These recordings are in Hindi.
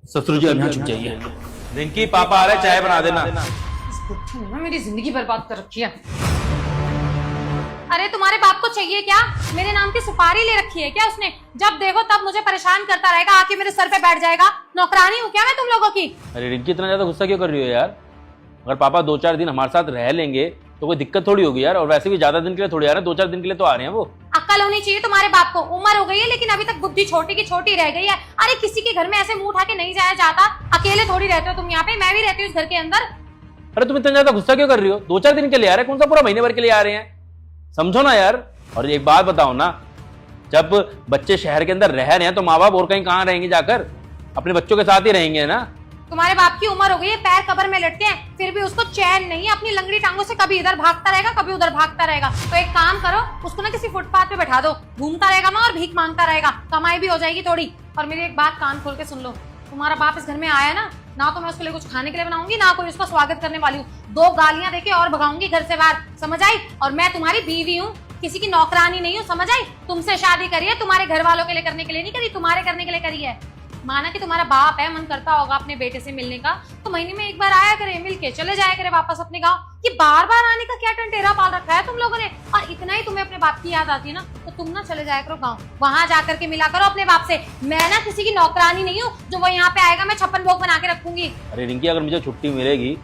ससुर जी अब यहाँ छुप जाइए। रिंकी पापा आ रहे, चाय बना देना। इस बुढ़े ने ना मेरी जिंदगी बर्बाद कर रखी है। अरे तुम्हारे बाप को चाहिए क्या? मेरे नाम की सुपारी ले रखी है क्या उसने? जब देखो तब मुझे परेशान करता रहेगा, आके मेरे सर पे बैठ जाएगा। नौकरानी हूँ क्या मैं तुम लोगों की? अरे रिंकी इतना ज्यादा गुस्सा क्यों कर रही हो यार? अगर पापा 2-4 दिन हमारे साथ रह लेंगे तो कोई दिक्कत थोड़ी होगी यार। और वैसे भी ज्यादा दिन के लिए थोड़ी आ रहे हैं, 2-4 दिन के लिए तो आ रहे हैं वो। अक्ल होनी चाहिए तुम्हारे बाप को। उम्र हो गई है लेकिन अभी तक बुद्धि छोटी की छोटी रह गई है। अरे किसी के घर में ऐसे मुंह उठा के नहीं जाया जाता। अकेले थोड़ी रहते हो तुम यहाँ पे, मैं भी रहती हूँ इस घर के अंदर। अरे तुम इतना ज्यादा गुस्सा क्यों कर रही हो? 2-4 दिन के लिए आ रहे हैं, कौन सा पूरा महीने भर के लिए आ रहे हैं? समझो ना यार। और एक बात बताओ ना, जब बच्चे शहर के अंदर रह रहे हैं तो माँ बाप और कहीं कहाँ रहेंगे जाकर? अपने बच्चों के साथ ही रहेंगे ना। तुम्हारे बाप की उम्र हो गई है, पैर कब्र में लटके हैं, फिर भी उसको चैन नहीं है। अपनी लंगड़ी टांगों से कभी इधर भागता रहेगा, कभी उधर भागता रहेगा। तो एक काम करो, उसको ना किसी फुटपाथ पे बैठा दो, घूमता रहेगा ना और भीख मांगता रहेगा, कमाई भी हो जाएगी थोड़ी। और मेरी एक बात कान खोल के सुन लो, तुम्हारा बाप इस घर में आया ना तो मैं उसके लिए कुछ खाने के लिए बनाऊंगी, ना कोई उसका स्वागत करने वाली हूँ। 2 गालियां देके और भगाऊंगी घर से बाहर, समझ आई? और मैं तुम्हारी बीवी हूँ, किसी की नौकरानी नहीं हूँ, समझ आई? तुमसे शादी करी है तुम्हारे घर वालों के लिए करने के लिए नहीं करी, तुम्हारे करने के लिए करी है। माना कि तुम्हारा बाप है, मन करता होगा अपने बेटे से मिलने का, तो महीने में एक बार आया करे, मिल के चले जाया करे वापस अपने गांव। कि बार बार आने का क्या टंटेरा पाल रखा है तुम लोगों ने? और इतना ही तुम्हें अपने बाप की याद आती है ना, तो तुम ना चले जाया करो गांव, वहां जाकर के मिला करो अपने बाप से। मैं ना किसी की नौकरानी नहीं हूँ जो वो यहाँ पे आएगा मैं 56 भोग बना के रखूंगी। अरे रिंकी, अगर मुझे छुट्टी मिलेगी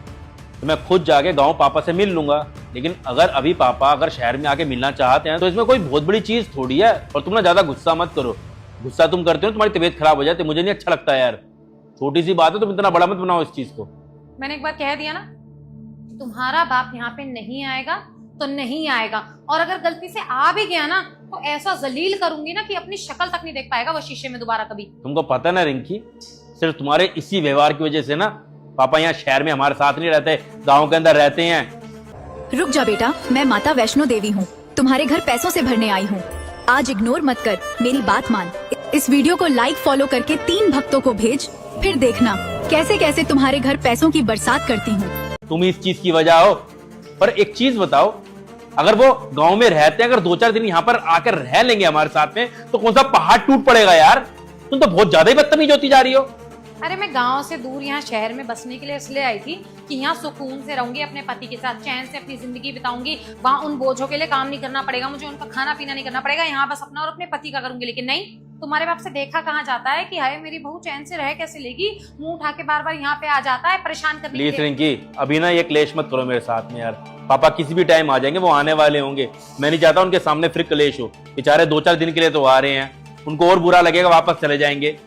तो मैं खुद जाके गांव पापा से मिल लूंगा। लेकिन अगर अभी पापा अगर शहर में आके मिलना चाहते हैं तो इसमें कोई बहुत बड़ी चीज थोड़ी है। और तुम ना ज्यादा गुस्सा मत करो, गुस्सा तुम करते हो तुम्हारी तबीयत खराब हो जाती है, मुझे नहीं अच्छा लगता यार। छोटी सी बात है, तुम इतना बड़ा मत बनाओ इस चीज को। मैंने एक बार कह दिया ना, तुम्हारा बाप यहाँ पे नहीं आएगा तो नहीं आएगा। और अगर गलती से आ भी गया ना तो ऐसा जलील करूंगी ना कि अपनी शक्ल तक नहीं देख पाएगा वो शीशे में दोबारा कभी। तुमको पता है ना रिंकी, सिर्फ तुम्हारे इसी व्यवहार की वजह से ना पापा यहाँ शहर में हमारे साथ नहीं रहते, गाँव के अंदर रहते हैं। रुक जा बेटा, मैं माता वैष्णो देवी हूँ, तुम्हारे घर पैसों से भरने आई हूँ। आज इग्नोर मत कर, मेरी बात मान। इस वीडियो को लाइक फॉलो करके 3 भक्तों को भेज, फिर देखना कैसे कैसे तुम्हारे घर पैसों की बरसात करती हूँ। तुम इस चीज की वजह हो। पर एक चीज बताओ, अगर वो गांव में रहते हैं, अगर 2-4 दिन यहाँ पर आकर रह लेंगे हमारे साथ में, तो कौन सा पहाड़ टूट पड़ेगा यार? तुम तो बहुत ज्यादा ही बदतमीज होती जा रही हो। अरे मैं गांव से दूर यहाँ शहर में बसने के लिए इसलिए आई थी कि यहाँ सुकून से रहूंगी अपने पति के साथ, चैन से अपनी जिंदगी बिताऊंगी। वहाँ उन बोझों के लिए काम नहीं करना पड़ेगा मुझे, उनका खाना पीना नहीं करना पड़ेगा। यहाँ बस अपना और अपने पति का करूंगी। लेकिन नहीं, तुम्हारे बाप से देखा कहाँ जाता है कि हाय मेरी बहू चैन से रह कैसे लेगी, मुंह उठा के बार बार यहाँ पे आ जाता है परेशान करने के लिए। प्लीज रिंकी, अभी ना ये क्लेश मत करो मेरे साथ में यार। पापा किसी भी टाइम आ जाएंगे, वो आने वाले होंगे। मैं नहीं चाहता उनके सामने फिर क्लेश हो। बेचारे 2-4 दिन के लिए तो आ रहे हैं, उनको और बुरा लगेगा, वापस चले जाएंगे।